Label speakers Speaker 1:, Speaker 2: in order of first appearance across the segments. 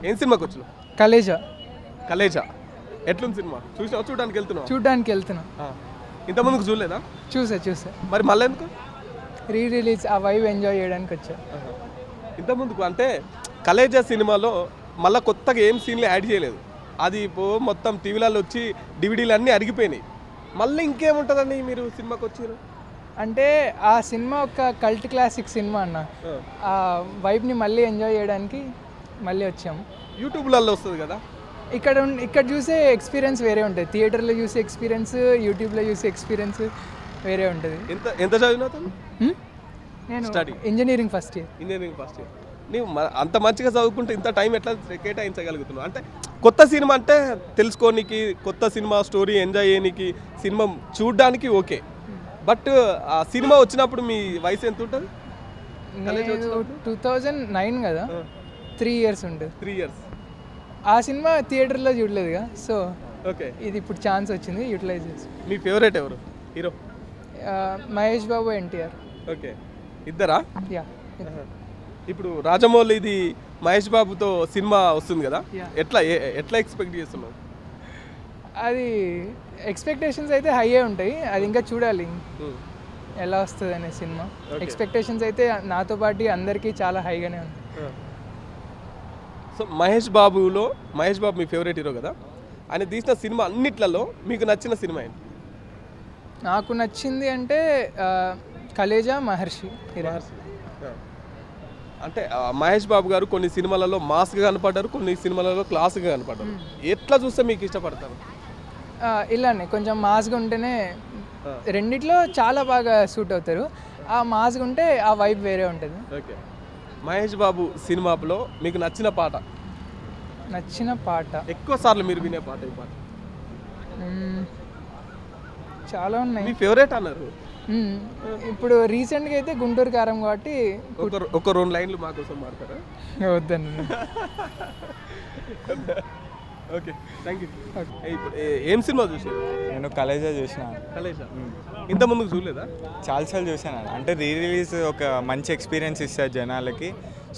Speaker 1: ఏం సినిమాకి వచ్చినావు?
Speaker 2: కలేజా.
Speaker 1: కలేజా ఎట్లుంది సినిమా? చూసినావు? చూడడానికి వెళ్తున్నావు?
Speaker 2: చూడడానికి వెళ్తున్నా.
Speaker 1: ఇంతకుముందుకు చూడలేదా?
Speaker 2: చూసా
Speaker 1: మరి మళ్ళీ ఎందుకు?
Speaker 2: రిలీజ్ ఆ వైబ్ ఎంజాయ్ చేయడానికి వచ్చా.
Speaker 1: ఇంతకుముందుకు అంటే కలేజా సినిమాలో మళ్ళీ కొత్తగా ఏం సీన్లు యాడ్ చేయలేదు. అది మొత్తం టీవీలలో వచ్చి డివిడీలు అన్నీ అరిగిపోయినాయి. మళ్ళీ ఇంకేముంటుందండి మీరు సినిమాకి వచ్చారు
Speaker 2: అంటే ఆ సినిమా ఒక కల్ట్ క్లాసిక్ సినిమా అన్న. ఆ వైబ్ని మళ్ళీ ఎంజాయ్ చేయడానికి మళ్ళీ వచ్చాము.
Speaker 1: యూట్యూబ్లలో వస్తుంది కదా.
Speaker 2: ఇక్కడ చూసే ఎక్స్పీరియన్స్ వేరే ఉంటుంది. థియేటర్లో చూసే ఎక్స్పీరియన్స్, యూట్యూబ్లో చూసే ఎక్స్పీరియన్స్ వేరే ఉంటుంది.
Speaker 1: ఎంత చదివినావు?
Speaker 2: నేను
Speaker 1: స్టడీ
Speaker 2: ఇంజనీరింగ్ ఫస్ట్ ఇయర్.
Speaker 1: నీవు అంత మంచిగా చదువుకుంటే ఇంత టైం ఎట్లా కేటాయించగలుగుతున్నావు? అంటే కొత్త సినిమా అంటే తెలుసుకోనికి, కొత్త సినిమా స్టోరీ ఎంజాయ్ చేయడానికి, సినిమా చూడడానికి ఓకే. బట్ ఆ సినిమా వచ్చినప్పుడు మీ వయసు ఎంత ఉంటుంది?
Speaker 2: 2009 కదా, 3 years ఉంటుంది.
Speaker 1: 3 years.
Speaker 2: ఆ సినిమా థియేటర్లో చూడలేదుగా, సో
Speaker 1: ఓకే,
Speaker 2: ఇది ఇప్పుడు ఛాన్స్ వచ్చింది, యూటిలైజ్ చేసి.
Speaker 1: మీ ఫేవరెట్ ఎవరు హీరో?
Speaker 2: మహేష్ బాబు, ఎన్టీఆర్.
Speaker 1: ఓకే, ఇద్దరా?
Speaker 2: యా.
Speaker 1: ఇప్పుడు రాజమౌళి ఇది మహేష్ బాబుతో సినిమా వస్తుంది కదా, ఎట్లా ఎక్స్పెక్ట్ చేస్తున్నావు?
Speaker 2: అది ఎక్స్పెక్టేషన్స్ అయితే హైయే ఉంటాయి. అది ఇంకా చూడాలి ఎలా వస్తుంది అనే సినిమా. ఎక్స్పెక్టేషన్స్ అయితే నాతో పాటు అందరికీ చాలా హైగానే ఉంది.
Speaker 1: సో మహేష్ బాబు మీ ఫేవరెట్ హీరో కదా, ఆయన తీసిన సినిమా అన్నిట్లలో మీకు నచ్చిన సినిమా ఏంటి?
Speaker 2: నాకు నచ్చింది అంటే కలేజా, మహర్షి.
Speaker 1: అంటే మహేష్ బాబు గారు కొన్ని సినిమాలలో మాస్గా కనపడ్డారు, కొన్ని సినిమాలలో క్లాస్గా కనపడ్డారు. ఎట్లా చూస్తే మీకు ఇష్టపడతారు?
Speaker 2: ఇలానే కొంచెం మాస్గా ఉంటేనే, రెండిట్లో చాలా బాగా సూట్ అవుతారు. ఆ మాస్గా ఉంటే ఆ వైబ్ వేరే ఉంటుంది.
Speaker 1: ఓకే, మహేష్ బాబు సినిమాలో మీకు నచ్చిన పాట? ఎక్కువ సార్లు మీరు వినే పాట ఈ పాట?
Speaker 2: చాలా ఉన్నాయి.
Speaker 1: మీ ఫేవరెట్ అన్నారు.
Speaker 2: ఇప్పుడు రీసెంట్గా అయితే గుంటూరు కారం కాబట్టి
Speaker 1: ఒక 2 లైన్లు మా కోసం మాడతారా?
Speaker 2: వద్దండి.
Speaker 1: Okay, thank you. ఇప్పుడు ఏం సినిమా చూసారు?
Speaker 3: నేను కలేజా చూసిన.
Speaker 1: కలేజా ఇంత ముందుకు చూడలేదా?
Speaker 3: చాలాసార్లు చూసాను. అంటే రిలీజ్ ఒక మంచి ఎక్స్పీరియన్స్ ఇస్తారు జనాలకి.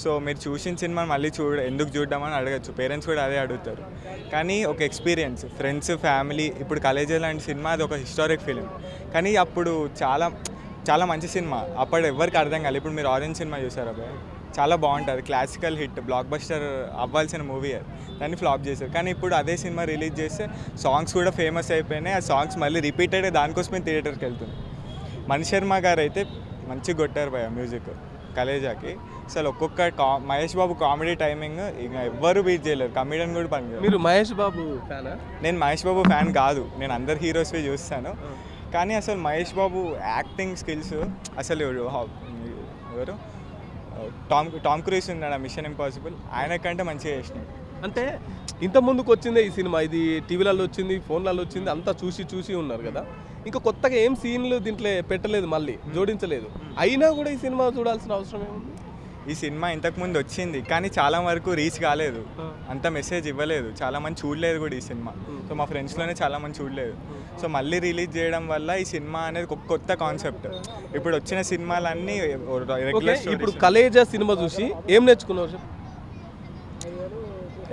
Speaker 3: సో మీరు చూసిన సినిమా మళ్ళీ ఎందుకు చూద్దామని అడగచ్చు. పేరెంట్స్ కూడా అదే అడుగుతారు. కానీ ఒక ఎక్స్పీరియన్స్, ఫ్రెండ్స్, ఫ్యామిలీ. ఇప్పుడు కలేజా లాంటి సినిమా అది ఒక హిస్టారిక్ ఫిలిం. కానీ అప్పుడు చాలా చాలా మంచి సినిమా. అప్పుడు ఎవరికి అర్థం కాదు. ఇప్పుడు మీరు ఆరెంజ్ సినిమా చూసారు, అబ్బాయి చాలా బాగుంటుంది. క్లాసికల్ హిట్, బ్లాక్ బస్టర్ అవ్వాల్సిన మూవీ అది, దాన్ని ఫ్లాప్ చేశారు. కానీ ఇప్పుడు అదే సినిమా రిలీజ్ చేస్తే సాంగ్స్ కూడా ఫేమస్ అయిపోయినాయి. ఆ సాంగ్స్ మళ్ళీ రిపీటెడ్గా దానికోసమే థియేటర్కి వెళ్తుంది. మణి శర్మ గారు అయితే మంచిగా కొట్టారు భయ మ్యూజిక్ కలేజాకి. అసలు ఒక్కొక్క మహేష్ బాబు కామెడీ టైమింగ్ ఇంకా ఎవ్వరు బీట్ చేయలేరు. కమెడియన్ కూడా పనిచేయరు.
Speaker 1: మీరు మహేష్ బాబు ఫ్యానా?
Speaker 3: నేను మహేష్ బాబు ఫ్యాన్ కాదు, నేను అందరు హీరోస్వి చూస్తాను. కానీ అసలు మహేష్ బాబు యాక్టింగ్ స్కిల్స్ అసలు ఎవరు టామ్ క్రూజ్ ఉన్నాడు మిషన్ ఇంపాసిబుల్, ఆయన కంటే మంచిగా చేసినాడు.
Speaker 1: అంటే ఇంత ముందుకు వచ్చిందే ఈ సినిమా, ఇది టీవీలలో వచ్చింది, ఫోన్లలో వచ్చింది, అంతా చూసి ఉన్నారు కదా. ఇంకా కొత్తగా ఏం సీన్లు దీంట్లో పెట్టలేదు, మళ్ళీ జోడించలేదు. అయినా కూడా ఈ సినిమా చూడాల్సిన అవసరం ఏముంది?
Speaker 3: ఈ సినిమా ఇంతకుముందు వచ్చింది కానీ చాలా వరకు రీచ్ కాలేదు, అంత మెసేజ్ ఇవ్వలేదు, చాలా మంది చూడలేదు కూడా ఈ సినిమా. సో మా ఫ్రెండ్స్లోనే చాలా మంది చూడలేదు. సో మళ్ళీ రిలీజ్ చేయడం వల్ల ఈ సినిమా అనేది ఒక కొత్త కాన్సెప్ట్. ఇప్పుడు వచ్చిన సినిమాలన్నీ రెగ్యులర్.
Speaker 1: ఇప్పుడు కలేజా సినిమా చూసి ఏం నేర్చుకున్నారు?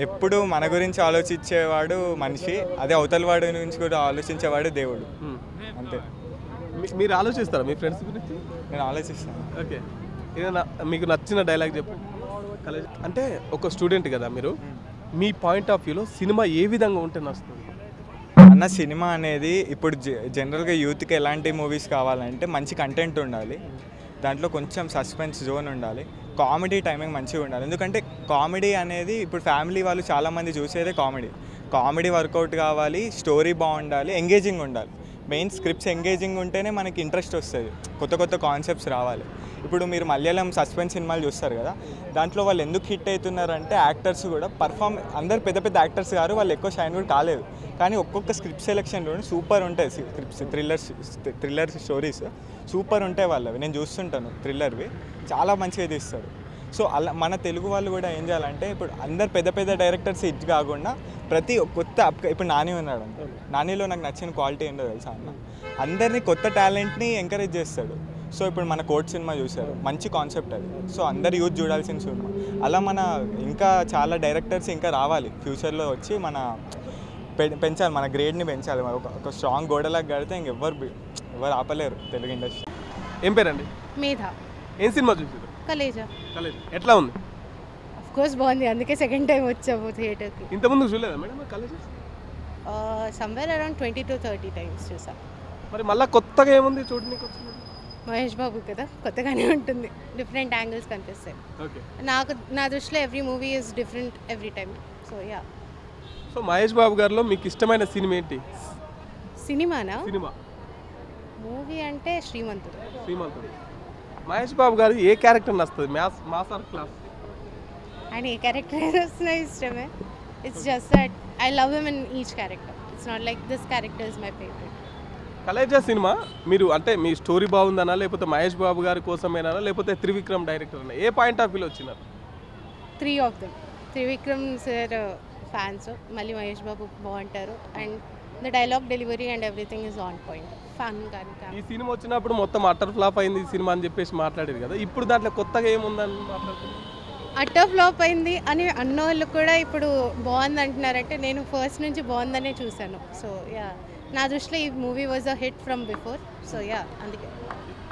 Speaker 3: ఎప్పుడు మన గురించి ఆలోచించేవాడు మనిషి, అదే అవతల వాడి గురించి కూడా ఆలోచించేవాడు దేవుడు. అంతే.
Speaker 1: మీరు ఆలోచిస్తారా మీ ఫ్రెండ్స్ గురించి?
Speaker 3: నేను ఆలోచిస్తాను.
Speaker 1: ఓకే, ఏదైనా మీకు నచ్చిన డైలాగ్ చెప్పు. అంటే ఒక స్టూడెంట్ కదా మీరు, మీ పాయింట్ ఆఫ్ వ్యూలో సినిమా ఏ విధంగా ఉంటే నచ్చుతుంది
Speaker 3: అన్న? సినిమా అనేది ఇప్పుడు జనరల్గా యూత్కి ఎలాంటి మూవీస్ కావాలంటే మంచి కంటెంట్ ఉండాలి, దాంట్లో కొంచెం సస్పెన్స్ జోన్ ఉండాలి, కామెడీ టైమింగ్ మంచిగా ఉండాలి. ఎందుకంటే కామెడీ అనేది ఇప్పుడు ఫ్యామిలీ వాళ్ళు చాలామంది చూసేదే కామెడీ వర్కౌట్ కావాలి, స్టోరీ బాగుండాలి, ఎంగేజింగ్ ఉండాలి. మెయిన్ స్క్రిప్ట్స్ ఎంగేజింగ్ ఉంటేనే మనకి ఇంట్రెస్ట్ వస్తుంది, కొత్త కాన్సెప్ట్స్ రావాలి. ఇప్పుడు మీరు మలయాళం సస్పెన్స్ సినిమాలు చూస్తారు కదా, దాంట్లో వాళ్ళు ఎందుకు హిట్ అవుతున్నారంటే యాక్టర్స్ కూడా అందరు పెద్ద యాక్టర్స్ గారు వాళ్ళు ఎక్కువ షైన్ కూడా కాలేదు. కానీ ఒక్కొక్క స్క్రిప్ట్ సెలెక్షన్లో సూపర్ ఉంటాయి స్క్రిప్ట్స్, థ్రిల్లర్ స్టోరీస్ సూపర్ ఉంటాయి వాళ్ళవి. నేను చూస్తుంటాను థ్రిల్లర్వి, చాలా మంచిగా తీస్తారు. సో అలా మన తెలుగు వాళ్ళు కూడా ఏం చేయాలంటే, ఇప్పుడు అందరు పెద్ద డైరెక్టర్స్ హిట్ కాకుండా ప్రతి కొత్త ఇప్పుడు నాని ఉన్నాడు, నానిలో నాకు నచ్చిన క్వాలిటీ ఏంటో తెలుసా అన్న, అందరినీ కొత్త టాలెంట్ని ఎంకరేజ్ చేస్తాడు. సో ఇప్పుడు మన కోర్ట్ సినిమా చూశారు, మంచి కాన్సెప్ట్ అది. సో అందరు యూత్ చూడాల్సిన సినిమా. అలా మన ఇంకా చాలా డైరెక్టర్స్ ఇంకా రావాలి ఫ్యూచర్లో వచ్చి మన పెంచాలి, మన గ్రేడ్ని పెంచాలి. ఒక స్ట్రాంగ్ గోడలాగా కడితే ఎవరు ఆపలేరు తెలుగు ఇండస్ట్రీ.
Speaker 1: ఏం పేరండి?
Speaker 4: మేధా.
Speaker 1: ఏం సినిమా చూసారు?
Speaker 4: కలేజా.
Speaker 1: కలేజా ఎట్లా ఉంది?
Speaker 4: ఆఫ్ కోర్స్ బాగుంది, అందుకే సెకండ్ టైం వచ్చాము థియేటర్కి.
Speaker 1: ఇంతకుముందు చూడలేదా madam Khaleja?
Speaker 4: Somewhere around 20 to 30 times చూసా.
Speaker 1: మరి మళ్ళీ కొత్తగా ఏముంది చూడడానికి వచ్చింది?
Speaker 4: మహేష్ బాబు కదా, కొత్తగానే ఉంటుంది, డిఫరెంట్ యాంగిల్స్ కనిపిస్తాయి.
Speaker 1: ఓకే.
Speaker 4: నా దృష్టిలో every movie is different every time. So yeah.
Speaker 1: So Mahesh Babu గారిలో మీకు ఇష్టమైన సినిమా ఏంటి?
Speaker 4: సినిమానా?
Speaker 1: సినిమా
Speaker 4: మూవీ అంటే శ్రీమంతుడు.
Speaker 1: శ్రీమంతుడు. మహేష్ బాబు గారు ఏ క్యారెక్టర్ నచ్చుతుంది? Mass or class?
Speaker 4: ఆయన ఏ క్యారెక్టర్ వస్తున్నా ఇష్టమే. It's just that I love him in each character. It's not like this character is my favourite.
Speaker 1: Khaleja cinema మీరు అంటే మీ స్టోరీ బాగుందనా, లేకపోతే మహేష్ బాబు గారి కోసమేనా, లేకపోతే త్రివిక్రమ్ డైరెక్టర్ అన్నా, ఏ పాయింట్ ఆఫ్ వ్యూలో వచ్చినారు?
Speaker 4: 3 of them. Trivikram sir fans, మళ్ళీ మహేష్ బాబు బాగుంటారు, and the dialogue delivery and everything is on point. Fun కానీ
Speaker 1: ఈ సినిమా వచ్చినప్పుడు మొత్తం అటర్ ఫ్లాప్ అయింది ఈ సినిమా అని చెప్పేసి మాట్లాడారు కదా, ఇప్పుడు దాంట్లో కొత్తగా ఏముందని మాట్లాడుతున్నారు?
Speaker 4: అటర్ ఫ్లాప్ అయింది అని అన్నోళ్ళు కూడా ఇప్పుడు బాగుంది అంటున్నారంటే నేను ఫస్ట్ నుంచి బాగుందనే చూశాను. సో యా, నా దృష్టిలో ఈ movie was a hit from before. So yeah, అందుకే.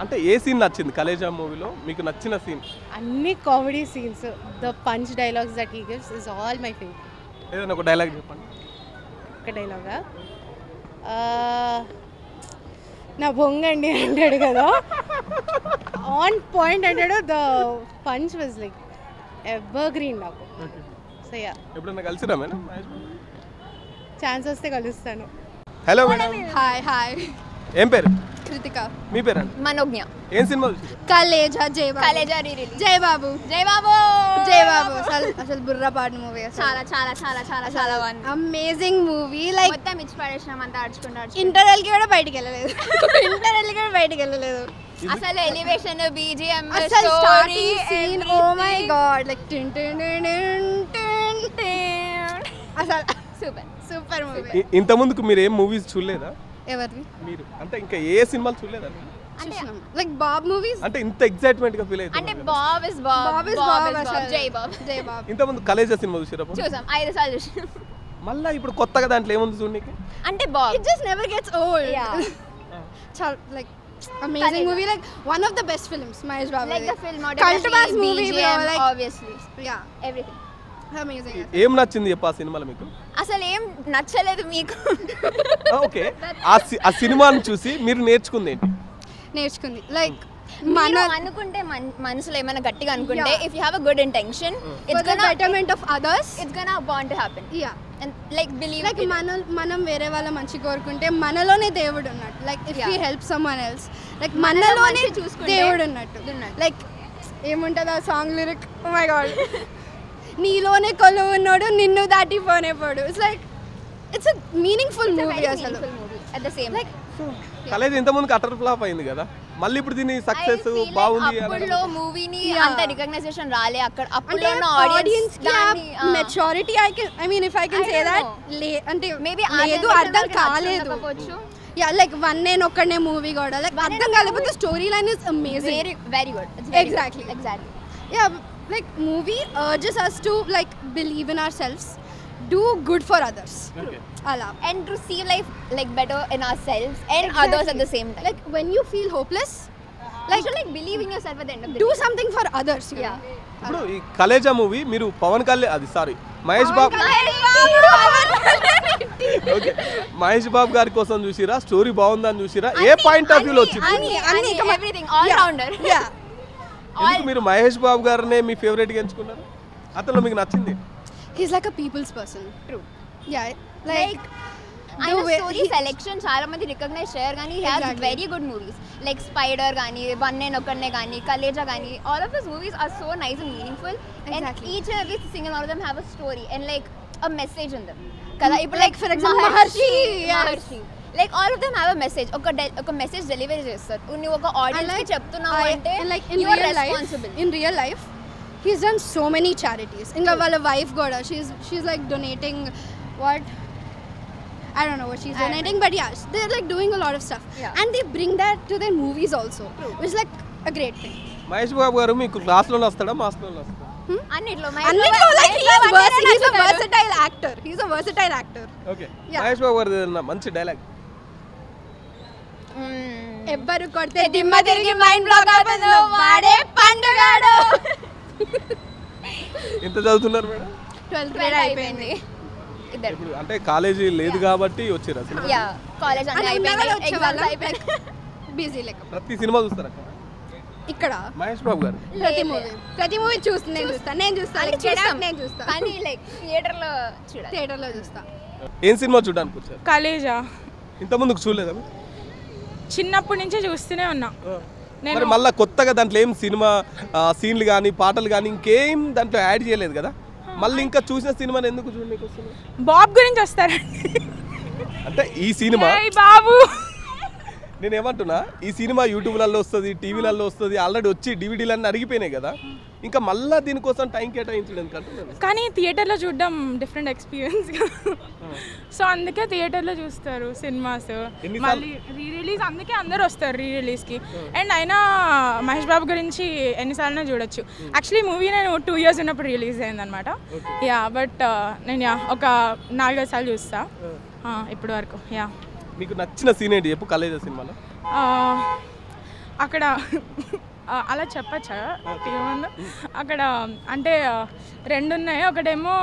Speaker 1: అంటే ఏ సీన్ నచ్చింది కలేజా మూవీలో మీకు నచ్చిన సీన్?
Speaker 4: అన్ని comedy scenes, the punch dialogues that he gives is all my favourite.
Speaker 1: ఏదైనా ఒక డైలాగ్ చెప్పండి.
Speaker 4: ఒక డైలాగా, నా బొంగండి అంటాడు కదా, ఆన్ పాయింట్ అంటాడు. The punch was like ever green నాకు. సో యా,
Speaker 1: ఎప్పుడైనా కలిసిరా మేడం?
Speaker 4: ఛాన్స్ వస్తే కలుస్తాను.
Speaker 1: Hello madam.
Speaker 5: హాయ్.
Speaker 1: ఏం పేరు?
Speaker 5: కృతిక.
Speaker 1: మీ పేరండి?
Speaker 5: మనోజ్ఞ.
Speaker 1: ఏం సినిమా చూసారు?
Speaker 5: కలేజా. కలేజా రీ-రిలీజ్. జై బాబు. అసలు బుర్రపాటు మూవీ,
Speaker 6: చాలా చాలా చాలా చాలా చాలా బాగుంది.
Speaker 5: Amazing movie. లైక్
Speaker 6: మొత్తం ఇచ్చి పడేసినాం అంతా ఆడుచుకుంటూ
Speaker 5: ఇంటర్వెల్ కి కూడా బయటికి వెళ్ళలేదు.
Speaker 6: అసలు ఎలివేషన్, బీజిఎం,
Speaker 5: అసలు starting scene, oh my god, like అసలు సూపర్ మూవీ.
Speaker 1: ఇంత ముందుకు మీరు ఏం మూవీస్ చూడలేదా?
Speaker 5: ఎవరివి?
Speaker 1: మీరు అంటే ఇంకా ఏ సినిమాలు చూడలేదా?
Speaker 5: Like Bob movies.
Speaker 1: అంటే ఇంత ఎక్సైట్మెంట్ గా ఫీల్
Speaker 6: అంటే
Speaker 1: అవుతుంది.
Speaker 6: Bob is Bob. జై బాబ్.
Speaker 1: ఇంత ముందు కలేజా సినిమా చూసారా?
Speaker 6: చూసాం, 5 సార్లు చూసాం.
Speaker 1: మళ్ళీ ఇప్పుడు కొత్తగా దాంట్లో ఏముంది చూడడానికి?
Speaker 6: అంటే Bob
Speaker 5: It just never gets old. Like amazing movie, like one of the best films Mahesh Babu.
Speaker 6: Like the film,
Speaker 5: cult mass movie, bro, like
Speaker 6: obviously.
Speaker 5: yeah,
Speaker 6: Everything.
Speaker 5: amazing.
Speaker 1: ఏం నచ్చింది చెప్పా సినిమాలో మీకు?
Speaker 6: అసలు ఏం నచ్చలేదు మీకు?
Speaker 1: ఓకే, ఆ సినిమాని చూసి మీరు నేర్చుకుంది ఏంటి?
Speaker 5: నేర్చుకుంది లైక్
Speaker 6: మనం అనుకుంటే మనసులో ఏమైనా గట్టిగా అనుకుంటే, if you have a good intention,
Speaker 5: it's gonna betterment of others,
Speaker 6: it's gonna bound to happen.
Speaker 5: yeah,
Speaker 6: and like believe
Speaker 5: like మనం వేరే వాళ్ళ మంచి కోరుకుంటే మనలోనే దేవుడు ఉన్నట్టు. like if we help someone else, like మనలోనే దేవుడు ఉన్నట్టు. like ఏముంటది ఆ song lyric, oh my god, నీలోనే కొలువు ఉన్నాడు నిన్ను దాటిపోనేపోడు. It's like it's a meaningful movie అసలు.
Speaker 6: at the same
Speaker 5: like
Speaker 1: కలేజ్ ఇంత ముందుకు అటర్ ఫ్లాప్ అయింది కదా, మళ్ళీ ఇప్పుడు దీని సక్సెస్ బాగుంది.
Speaker 6: అప్పుడులో మూవీని అంత రికగ్నైజేషన్ రాలే, అక్కడ
Speaker 5: అంటే
Speaker 6: అప్పుడులో ఉన్న audience
Speaker 5: maturity I mean if I can say that, అంటే
Speaker 6: మేబీ
Speaker 5: లేదు అర్థం కాలేదు. యా లైక్ వన్ నేను ఒక్కడే మూవీ కూడా లైక్ అర్థం కాలేకపోతే story line is amazing.
Speaker 6: Very good.
Speaker 5: Exactly. Yeah like movie urges us to like believe in ourselves, do good for others.
Speaker 1: Okay.
Speaker 5: Ala.
Speaker 6: and to see life like better in ourselves and others at the same time.
Speaker 5: Like when you feel hopeless,
Speaker 6: like you should like believe in yourself at the end of the
Speaker 5: do
Speaker 6: day.
Speaker 5: something for others. You
Speaker 6: Yeah.
Speaker 5: know?
Speaker 1: ఇప్పుడు ఈ Khaleja movie మీరు పవన్ కళ్యాణ్ అది sorry Mahesh Babu okay Mahesh బాబు గారి కోసం చూసిరా? Story బాగుందని చూసిరా? ఏ point of వ్యూలో వచ్చింది?
Speaker 6: అన్ని everything all rounder.
Speaker 5: Yeah.
Speaker 1: ఎందుకు మీరు మహేష్ బాబు గారినే మీ ఫేవరెట్ గా ఎంచుకున్నారు? అతను మీకు నచ్చింది?
Speaker 5: He's like a people's person.
Speaker 6: True.
Speaker 5: Yeah. Like
Speaker 6: ఆయన స్టోరీ సెలెక్షన్ చాలా మంది రికగ్నైజ్ చేయరు, కానీ he has very good movies like Spyder కానీ, వన్ నేను ఒక్కనే కానీ, కలేజా కానీ, all of this movies are so nice and meaningful, and each and every single one of them have a story and like a message in them కదా. ఇప్పుడు like for example Maharshi, like all of them have a message, ఒక message delivery చేస్తారు. నువ్వు ఒక audience కి చెప్తున్నావు అంటే you are responsible.
Speaker 5: In real life he's done so many charities. ఇంకా వాళ్ళ వైఫ్ కూడా she's like donating what I don't know what she's donating, but yeah, they're like doing a lot of stuff. And they bring that to their movies also, which is like a great thing.
Speaker 1: Mahesh Babu గారు మీకు క్లాస్లో వస్తాడా Maslow వస్తాడా?
Speaker 6: అన్నిట్లో
Speaker 5: Annitlo, like he's a versatile actor. He's a versatile actor.
Speaker 1: Okay Mahesh Babu గారు ఏదైనా మంచి dialogue
Speaker 5: ఎవ్వరు కొడితే దిమ్మ తిరిగి మైండ్ బ్లాక్ అవుతుందో వాడే పండుగాడు.
Speaker 1: ఎంత చదువుతున్నారు మేడం?
Speaker 5: 12th grade అయిపోయింది.
Speaker 6: ఇద్దరు
Speaker 1: ఇప్పుడు అంటే కాలేజీ లేదు కాబట్టి వచ్చారు అసలు.
Speaker 6: యా కాలేజ్ అన్నీ అయిపోయింది, ఎగ్జామ్స్ అయిపోయింది.
Speaker 5: బిజీ లెక్క.
Speaker 1: ప్రతి సినిమా చూస్తారా
Speaker 5: ఇక్కడ
Speaker 1: మహేష్ బాబు గారు?
Speaker 5: ప్రతి మూవీ చూస్తాను, నేను చూస్తాను
Speaker 6: కానీ లైక్ థియేటర్లో చూడాలి,
Speaker 5: థియేటర్లో చూస్తా.
Speaker 1: ఏం సినిమా చూడడానికి వచ్చారు?
Speaker 7: కాలేజా
Speaker 1: ఇంత ముందుకు చూడలేదా?
Speaker 7: చిన్నప్పటి నుంచే చూస్తూనే ఉన్నా.
Speaker 1: మరి మళ్ళీ కొత్తగా దాంట్లో ఏం సినిమా సీన్లు కానీ పాటలు కానీ ఇంకేం దాంట్లో యాడ్ చేయలేదు కదా, మళ్ళీ ఇంకా చూసిన సినిమాని ఎందుకు చూడడానికి వస్తున్నారు?
Speaker 7: బాబు గురించి వస్తారండి.
Speaker 1: అంటే ఈ సినిమా
Speaker 7: బాబు
Speaker 1: నేను ఏమంటున్నా, ఈ సినిమా యూట్యూబ్లలో వస్తుంది, టీవీలలో వస్తుంది, ఆల్రెడీ వచ్చి డివిడీలన్నీ అరిగిపోయినాయి కదా, ఇంకా మళ్ళీ దీనికోసం టైం కేటాయించడం కంటున్నాను.
Speaker 7: కానీ థియేటర్లో చూడడం డిఫరెంట్ ఎక్స్పీరియన్స్, సో అందుకే థియేటర్లో చూస్తారు సినిమాస్. మళ్ళీ రీ రిలీజ్ అందుకే అందరు వస్తారు రీ రిలీజ్కి. అండ్ అయినా మహేష్ బాబు గురించి ఎన్నిసార్లు చూడొచ్చు. యాక్చువల్లీ మూవీ నేను 2 years ఉన్నప్పుడు రిలీజ్ అయిందనమాట. యా బట్ నేను ఒక 4-5 సార్లు చూస్తా ఇప్పటి వరకు. యా
Speaker 1: మీకు నచ్చిన సీన్ ఏంటి చెప్పు కాలేజీ సినిమాలో?
Speaker 7: అక్కడ అలా చెప్పచ్చా ఏమన్నా? అక్కడ అంటే 2 ఉన్నాయి. ఒకటేమో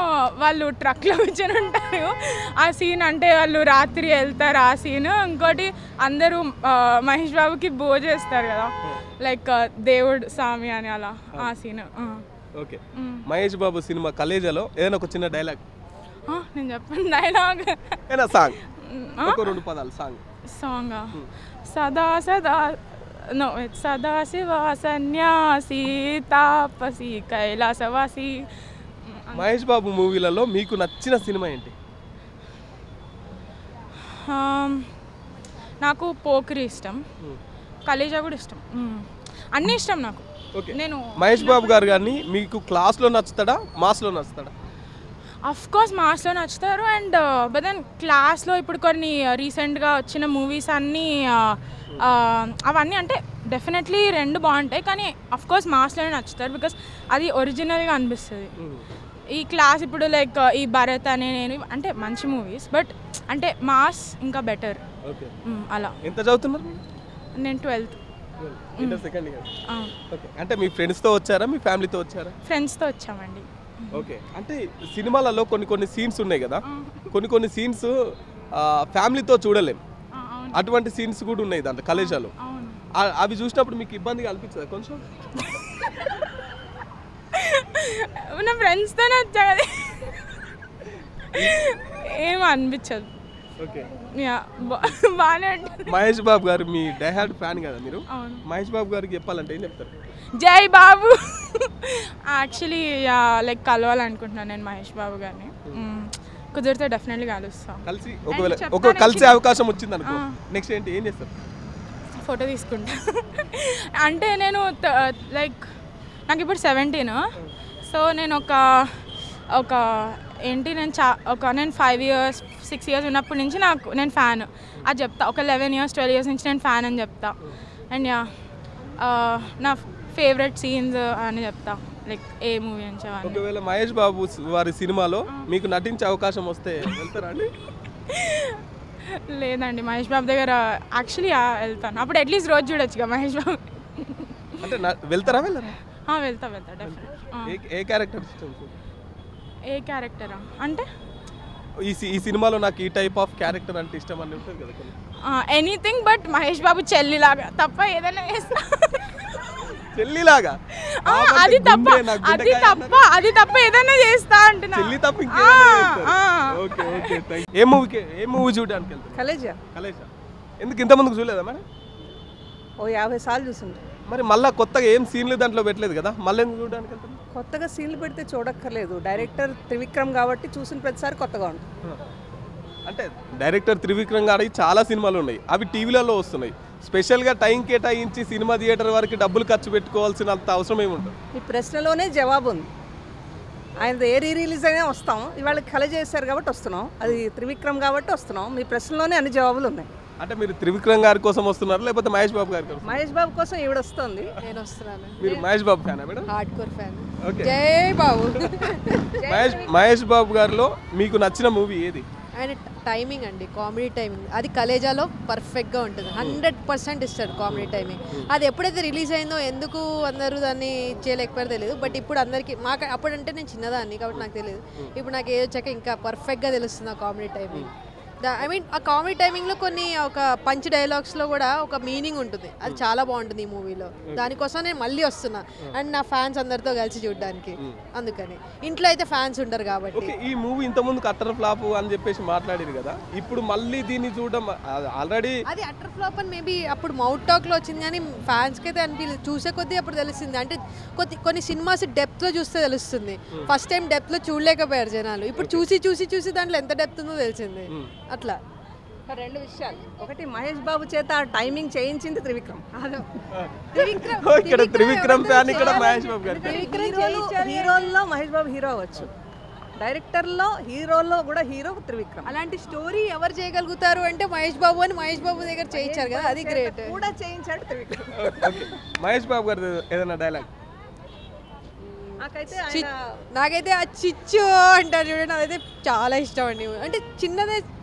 Speaker 7: వాళ్ళు ట్రక్లో కూర్చొని ఉంటారు, ఆ సీన్ అంటే వాళ్ళు రాత్రి వెళ్తారు ఆ సీన్. ఇంకోటి అందరూ మహేష్ బాబుకి భోజేస్తారు కదా, లైక్ దేవుడు స్వామి అని అలా ఆ సీన్.
Speaker 1: ఓకే మహేష్ బాబు సినిమా కలేజాలో ఏదైనా ఒక చిన్న డైలాగ్
Speaker 7: నేను చెప్పాను డైలాగ్
Speaker 1: ఏనా సాంగ్, ఒక 2 పదాలు
Speaker 7: సాంగ్. సదా సదా నో సదా శివ సన్యాసి తాపసి కైలాసవాసి.
Speaker 1: మహేష్ బాబు మూవీలలో మీకు నచ్చిన సినిమా ఏంటి?
Speaker 7: నాకు పోకిరి ఇష్టం, కలేజా కూడా ఇష్టం, అన్నీ ఇష్టం నాకు. నేను
Speaker 1: మహేష్ బాబు గారు కానీ మీకు క్లాస్లో నచ్చుతాడా మాస్లో నచ్చుతాడా?
Speaker 7: అఫ్ కోర్స్ మాస్లో నచ్చుతారు. అండ్ బట్ దెన్ క్లాస్లో ఇప్పుడు కొన్ని రీసెంట్గా వచ్చిన మూవీస్ అన్నీ అవన్నీ అంటే డెఫినెట్లీ 2 బాగుంటాయి, కానీ అఫ్ కోర్స్ మాస్లోనే నచ్చుతారు బికాస్ అది ఒరిజినల్గా అనిపిస్తుంది. ఈ క్లాస్ ఇప్పుడు లైక్ ఈ భరత్ అనే నేను అంటే మంచి మూవీస్, బట్ అంటే మాస్ ఇంకా బెటర్ అలా.
Speaker 1: ఎంత చదువుతున్నారు?
Speaker 7: నేను 12th.
Speaker 1: Second year. అంటే మీ ఫ్రెండ్స్తో వచ్చారా మీ ఫ్యామిలీతో వచ్చారా?
Speaker 7: ఫ్రెండ్స్తో వచ్చామండి.
Speaker 1: ఓకే అంటే సినిమాలలో కొన్ని సీన్స్ ఉన్నాయి కదా, కొన్ని సీన్స్ ఫ్యామిలీతో చూడలేం, అటువంటి సీన్స్ కూడా ఉన్నాయి దాంట్లో కలేజాలో. అవి చూసినప్పుడు మీకు ఇబ్బందిగా అనిపించదా కొంచెం?
Speaker 7: నా ఫ్రెండ్స్తోనే వచ్చా కదా, ఏం అనిపించదు.
Speaker 1: ఓకే
Speaker 7: బాగానే ఉంటుంది.
Speaker 1: మహేష్ బాబు గారు మీ డైహార్డ్ ఫ్యాన్ కదా మీరు, మహేష్ బాబు గారికి చెప్పాలంటే ఏం చెప్తారు?
Speaker 7: జై బాబు. యాక్చువల్లీ లైక్ కలవాలనుకుంటున్నాను నేను మహేష్ బాబు గారిని, కుదిరితే డెఫినెట్లీ కలుస్తాను.
Speaker 1: కలిసి ఒకవేళ కలిసే అవకాశం వచ్చింది అనుకో, నెక్స్ట్ ఏంటి ఏం చేస్తారు?
Speaker 7: ఫోటో తీసుకుంటా. అంటే నేను లైక్ నాకు ఇప్పుడు 17, సో నేను ఒక ఏంటి నేను నేను 5 years 6 years ఉన్నప్పటి నుంచి నేను ఫ్యాన్ అది చెప్తా. ఒక 11 years 12 years నుంచి నేను ఫ్యాన్ అని చెప్తా. అండ్ నా ఫేవరెట్ సీన్స్ అని చెప్తా, లైక్ ఏ మూవీ అని చెప్పాలి.
Speaker 1: ఒకవేళ మహేష్ బాబు వారి సినిమాలో మీకు నటించే అవకాశం వస్తే వెళ్తారా అండి?
Speaker 7: లేదండి, మహేష్ బాబు దగ్గర యాక్చువల్లీ వెళ్తాను, అప్పుడు అట్లీస్ట్ రోజు చూడొచ్చుగా మహేష్ బాబు.
Speaker 1: అంటే వెళ్తారా?
Speaker 7: వెళ్తా డెఫినెట్.
Speaker 1: ఏ క్యారెక్టర్ ఇష్టం?
Speaker 7: ఏ క్యారెక్టరా అంటే
Speaker 1: ఈ సినిమాలో నాకు ఈ టైప్ ఆఫ్ క్యారెక్టర్ అంటే ఇష్టం అని ఉంటుంది కదా కొన్ని.
Speaker 7: ఎనీథింగ్ బట్ మహేష్ బాబు చెల్లిలాగా తప్ప ఏదైనా చేస్తా.
Speaker 1: చెల్లిలాగా?
Speaker 7: అది తప్ప ఏదైనా చేస్తా అంటున్నా.
Speaker 1: చెల్లి తప్ప ఓకే ఓకే థాంక్యూ. ఏ మూవీ చూడడానికి వెళ్తారు? కలేజా. ఎందుకు ఇంతమందికి చూడలేదా మేడం?
Speaker 8: 50 సార్లు చూసింది.
Speaker 1: మరి మళ్ళీ కొత్తగా ఏం సీన్లు దాంట్లో పెట్టలేదు కదా, మళ్ళీ ఎందుకు చూడడానికి వెళ్తారు?
Speaker 8: కొత్తగా సీన్లు పెడితే చూడక్కర్లేదు, డైరెక్టర్ త్రివిక్రమ్ కాబట్టి చూసిన ప్రతిసారి కొత్తగా ఉంటుంది.
Speaker 1: అంటే డైరెక్టర్ త్రివిక్రమ్ గారి చాలా సినిమాలు ఉన్నాయి, అవి టీవీలలో వస్తున్నాయి. స్పెషల్గా టైం కేటాయించి సినిమా థియేటర్ వరకు డబ్బులు ఖర్చు పెట్టుకోవాల్సినంత అవసరం ఏముంటుంది?
Speaker 8: ఈ ప్రశ్నలోనే జవాబు ఉంది. ఆయన ఏ రిలీజ్ అయినా వస్తాం. ఇవాళ కళ చేశారు కాబట్టి వస్తున్నాం. అది త్రివిక్రమ్ కాబట్టి వస్తున్నాం. మీ ప్రశ్నలోనే అన్ని జవాబులు ఉన్నాయి.
Speaker 1: అంటే మీరు త్రివిక్రమ్ గారి కోసం వస్తున్నారు లేకపోతే మహేష్ బాబు గారి కోసం?
Speaker 8: మహేష్ బాబు కోసం ఈవిడ వస్తుంది.
Speaker 9: నేను వస్తున్నాను.
Speaker 1: మీరు మహేష్ బాబు ఫ్యానా madam?
Speaker 9: Hardcore fan.
Speaker 1: Okay.
Speaker 9: జై బాబు.
Speaker 1: మహేష్ బాబు గారిలో మీకు నచ్చిన మూవీ ఏది?
Speaker 9: ఆయన టైమింగ్ అండి, కామెడీ టైమింగ్ అది కలేజాలో పర్ఫెక్ట్గా ఉంటుంది. 100% ఇస్తాడు కామెడీ టైమింగ్. అది ఎప్పుడైతే రిలీజ్ అయిందో ఎందుకు అందరూ దాన్ని చేయలేకపోయారో తెలియదు. బట్ ఇప్పుడు అందరికీ మాకు అప్పుడంటే నేను చిన్నదాన్ని కాబట్టి నాకు తెలియదు. ఇప్పుడు నాకు ఏది వచ్చాక ఇంకా పర్ఫెక్ట్గా తెలుస్తుంది ఆ కామెడీ టైమింగ్. ఐ మీన్ ఆ కామెడీ టైమింగ్లో కొన్ని ఒక పంచ్ డైలాగ్స్లో కూడా ఒక మీనింగ్ ఉంటుంది. అది చాలా బాగుంటుంది ఈ మూవీలో. దానికోసం నేను మళ్ళీ వస్తున్నా అండ్ నా ఫ్యాన్స్ అందరితో కలిసి చూడడానికి. అందుకని ఇంట్లో అయితే ఫ్యాన్స్ ఉంటారు కాబట్టి.
Speaker 1: ఈ మూవీ ఇంతకుముందు అట్టర్ ఫ్లాప్ అని చెప్పేసి మాట్లాడారు కదా, ఇప్పుడు మళ్ళీ దీన్ని చూడడం ఆల్రెడీ
Speaker 9: అది అట్టర్ ఫ్లాప్ అని మేబీ అప్పుడు మౌత్ టాక్లో వచ్చింది కానీ ఫ్యాన్స్కి అయితే అనిపించలేదు. చూసే కొద్దీ అప్పుడు తెలిసింది. అంటే కొన్ని సినిమాస్ డెప్త్లో చూస్తే తెలుస్తుంది. ఫస్ట్ టైం డెప్త్లో చూడలేకపోయారు జనాలు. ఇప్పుడు చూసి దాంట్లో ఎంత డెప్త్ ఉందో తెలిసింది. అట్లా
Speaker 8: 2 విషయాలు. ఒకటి మహేష్ బాబు చేత ఆ టైమింగ్ చేయించింది త్రివిక్రమ్.
Speaker 1: ఇక్కడ త్రివిక్రమ్ ఫ్యాన్, ఇక్కడ మహేష్ బాబు గారు.
Speaker 8: హీరోల్లో మహేష్ బాబు హీరో అవ్వచ్చు, డైరెక్టర్లో హీరోల్లో కూడా హీరో త్రివిక్రమ్.
Speaker 9: అలాంటి స్టోరీ ఎవరు చేయగలుగుతారు అంటే మహేష్ బాబు అని మహేష్ బాబు దగ్గర చేయించారు కదా, అది గ్రేట్.
Speaker 8: కూడా చేయించాడు త్రివిక్రమ్.
Speaker 1: మహేష్ బాబు గారు ఏదైనా డైలాగ్?
Speaker 9: నాకైతే ఆ చిచ్చు అంటారు చూడండి, అదైతే చాలా ఇష్టం అండి. అంటే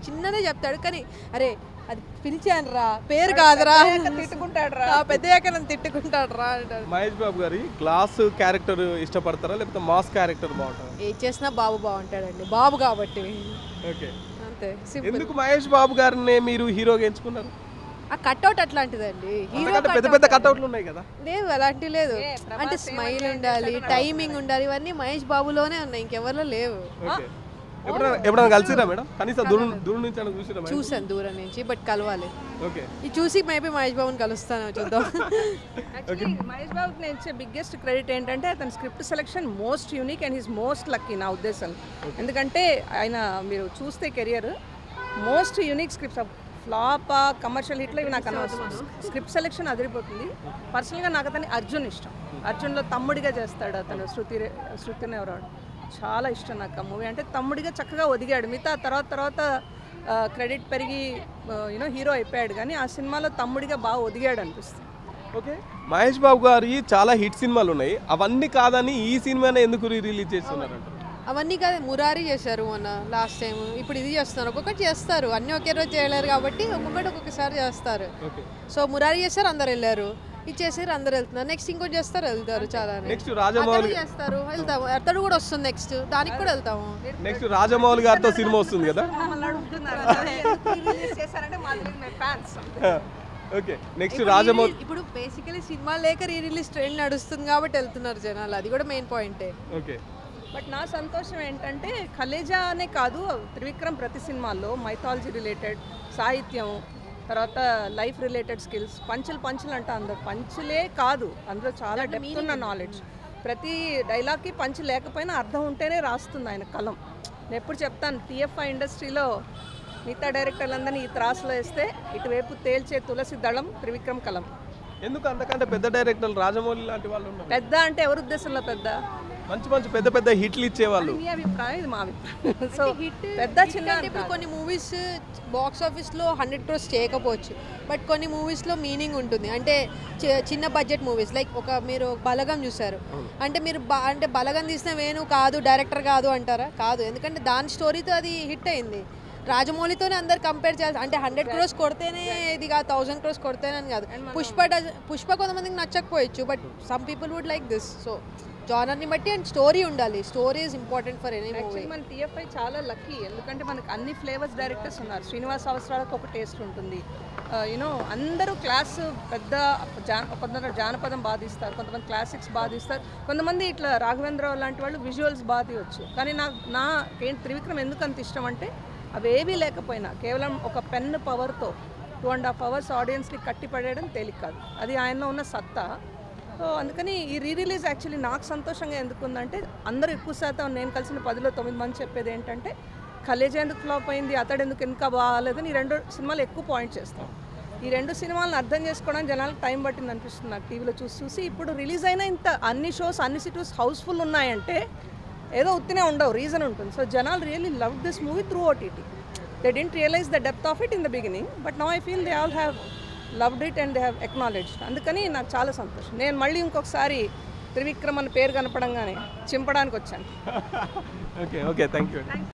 Speaker 9: చిన్నదే చెప్తాడు కానీ అరే అది పిలిచాను రా, పేరు కాదురా,
Speaker 8: తిట్టుకుంటాడు రా,
Speaker 9: పెద్దయ్యాక నన్ను తిట్టుకుంటాడు రా అంటారు.
Speaker 1: మహేష్ బాబు గారి క్లాస్ క్యారెక్టర్ ఇష్టపడతారా లేకపోతే మాస్ క్యారెక్టర్ బాగుంటారా?
Speaker 9: ఏం చేసినా బాబు బాగుంటాడండి, బాబు కాబట్టి.
Speaker 1: ఓకే,
Speaker 9: అంతే.
Speaker 1: ఎందుకు మహేష్ బాబు గారిని మీరు హీరోగా ఎంచుకున్నారు?
Speaker 9: ఆ కట్అవుట్ అట్లాంటిదండి. హీరో
Speaker 1: పెద్ద కట్అవుట్లు ఉన్నాయి కదా.
Speaker 9: లేదు, అలాంటివి లేదు. అంటే స్మైల్ ఉండాలి, టైమింగ్ ఉండాలి, ఇవన్నీ మహేష్ బాబులోనే ఉన్నాయి, ఇంకెవరిలో లేవు.
Speaker 1: ఎప్పుడైనా కలిసిరా మేడం? కనీసం దూరం నుంచి చూసిరా?
Speaker 9: చూసాను దూరం నుంచి, బట్ కలవాలి.
Speaker 1: ఓకే,
Speaker 9: ఇది చూసి మేబీ మహేష్ బాబుని కలుస్తాను, చూద్దాం.
Speaker 8: మహేష్ బాబుకి నేను ఇచ్చే బిగ్గెస్ట్ క్రెడిట్ ఏంటంటే అతని script selection most unique and his most lucky నా ఉద్దేశం. ఎందుకంటే ఆయన మీరు చూస్తే career most unique scripts, flop commercial హిట్లో ఇవి నాకు అనవసరం. స్క్రిప్ట్ సెలెక్షన్ అదిరిపోతుంది. పర్సనల్గా నాకు అతని అర్జున్ ఇష్టం. అర్జున్లో తమ్ముడిగా చేస్తాడు అతను, శృతిని ఎవరాడు, చాలా ఇష్టం నాకు ఆ మూవీ. అంటే తమ్ముడిగా చక్కగా ఒదిగాడు. మిగతా తర్వాత క్రెడిట్ పెరిగి హీరో అయిపోయాడు, కానీ ఆ సినిమాలో తమ్ముడిగా బాగా ఒదిగాడు అనిపిస్తుంది.
Speaker 1: ఓకే, మహేష్ బాబు గారి చాలా హిట్ సినిమాలు ఉన్నాయి, అవన్నీ కాదని ఈ సినిమానే ఎందుకు రిలీజ్ చేస్తున్నారంట?
Speaker 9: అవన్నీ కాదు, మురారి చేశారు మొన్న లాస్ట్ టైం, ఇప్పుడు ఇది చేస్తున్నారు. ఒక్కొక్కటి చేస్తారు, అన్నీ ఒకే రోజు చేయలేరు కాబట్టి ఒక్కొక్కసారి చేస్తారు. సో మురారి చేస్తారు, అందరు వెళ్ళారు, ఇచ్చేసారు, అందరు వెళ్తున్నారు. నెక్స్ట్ ఇంకోటి చేస్తారు, వెళ్తారు. చాలా
Speaker 1: నెక్స్ట్ రాజమౌళి
Speaker 9: చేస్తారు, వెళ్తాము. అతడు కూడా వస్తుంది నెక్స్ట్, దానికి కూడా వెళ్తాము.
Speaker 1: నెక్స్ట్ రాజమౌళి గారితో సినిమా వస్తుంది కదా. Okay, next Rajamouli.
Speaker 9: ఇప్పుడు బేసికలీ సినిమా లేక రీ రిలీజ్ ట్రెండ్ నడుస్తుంది కాబట్టి వెళ్తున్నారు జనాలు, అది కూడా మెయిన్ పాయింటే.
Speaker 1: ఓకే,
Speaker 8: బట్ నా సంతోషం ఏంటంటే కలేజా అనే కాదు, త్రివిక్రమ్ ప్రతి సినిమాల్లో మైథాలజీ రిలేటెడ్ సాహిత్యం, తర్వాత లైఫ్ రిలేటెడ్ స్కిల్స్, పంచులు అంటే అందరు పంచులే కాదు, అందులో చాలా డెప్త్ ఉన్న నాలెడ్జ్. ప్రతి డైలాగ్కి పంచు లేకపోయినా అర్థం ఉంటేనే రాస్తుంది ఆయన కలం. నేను ఎప్పుడు చెప్తాను, టీఎఫ్ఐ ఇండస్ట్రీలో మిగతా డైరెక్టర్లందరినీ ఈ త్రాసులో వేస్తే ఇటువైపు తేల్చే తులసి దళం త్రివిక్రమ్ కలం.
Speaker 1: ఎందుకు అంతకంటే పెద్ద డైరెక్టర్లు రాజమౌళి లాంటి వాళ్ళు ఉన్నారు?
Speaker 8: పెద్ద అంటే ఎవరి ఉద్దేశంలో పెద్ద?
Speaker 1: మంచి పెద్ద హిట్లు ఇచ్చేవాళ్ళు.
Speaker 8: మీ అభిప్రాయం, ఇది మా అభిప్రాయం. సో పెద్ద చిన్న
Speaker 9: ఇప్పుడు కొన్ని మూవీస్ బాక్స్ ఆఫీస్లో 100 crores చేయకపోవచ్చు, బట్ కొన్ని మూవీస్లో మీనింగ్ ఉంటుంది. అంటే చిన్న బడ్జెట్ మూవీస్ లైక్ మీరు బలగం చూసారు అంటే మీరు అంటే బలగం తీసిన వేణు కాదు, డైరెక్టర్ కాదు అంటారా? కాదు, ఎందుకంటే దాని స్టోరీతో అది హిట్ అయింది. రాజమౌళితోనే అందరు కంపేర్ చేయాలి అంటే 100 crores కొడితేనే ఇది కాదు, 1000 crores కొడితేనే అని కాదు. పుష్ప కొంతమందికి నచ్చకపోవచ్చు, but some people would like this. So జానర్ని బట్టి అండ్ స్టోరీ ఉండాలి. Story is important for any movie.
Speaker 8: మన టీఎఫ్ఐ చాలా లక్కీ, ఎందుకంటే మనకు అన్ని ఫ్లేవర్స్ డైరెక్టర్స్ ఉన్నారు. శ్రీనివాస్ అవసరాలకు ఒక టేస్ట్ ఉంటుంది. అందరూ క్లాస్ పెద్ద కొందరు జానపదం బాగా తీస్తారు, కొంతమంది క్లాసిక్స్ బాగా తీస్తారు, కొంతమంది ఇట్లా రాఘవేంద్రరావు లాంటి వాళ్ళు విజువల్స్ బాగా తీయవచ్చు. కానీ నా త్రివిక్రమ్ ఎందుకు అంత ఇష్టం అంటే అవేవీ లేకపోయినా కేవలం ఒక పెన్ పవర్తో 2.5 hours ఆడియన్స్ని కట్టిపడేయడం తేలిక కాదు. అది ఆయనలో ఉన్న సత్తా. సో అందుకని ఈ రీ రిలీజ్ యాక్చువల్లీ నాకు సంతోషంగా ఎందుకు ఉందంటే అందరూ ఎక్కువ శాతం నేను కలిసిన 10లో 9 మంది చెప్పేది ఏంటంటే కలేజా ఎందుకు ఫ్లాప్ అయింది, అతడు ఎందుకు ఇంకా బాగాలేదని ఈ 2 సినిమాలు ఎక్కువ పాయింట్ చేస్తాం. ఈ 2 సినిమాలను అర్థం చేసుకోవడానికి జనాలకు టైం పట్టింది అనిపిస్తుంది నాకు టీవీలో చూసి. ఇప్పుడు రిలీజ్ అయిన ఇంత అన్ని షోస్ అన్ని సిటీస్ హౌస్ఫుల్ ఉన్నాయంటే ఏదో ఉత్తినే ఉండవు, రీజన్ ఉంటుంది. సో జనాలు really love this movie through OTT. They didn't realise the depth of it in the beginning, but now I feel they all have loved it and they have acknowledged. అందుకని నాకు చాలా సంతోషం. నేను మళ్ళీ ఇంకొకసారి త్రివిక్రమ్ అని పేరు కనపడంగానే చింపడానికి వచ్చాను.
Speaker 1: Okay thank you.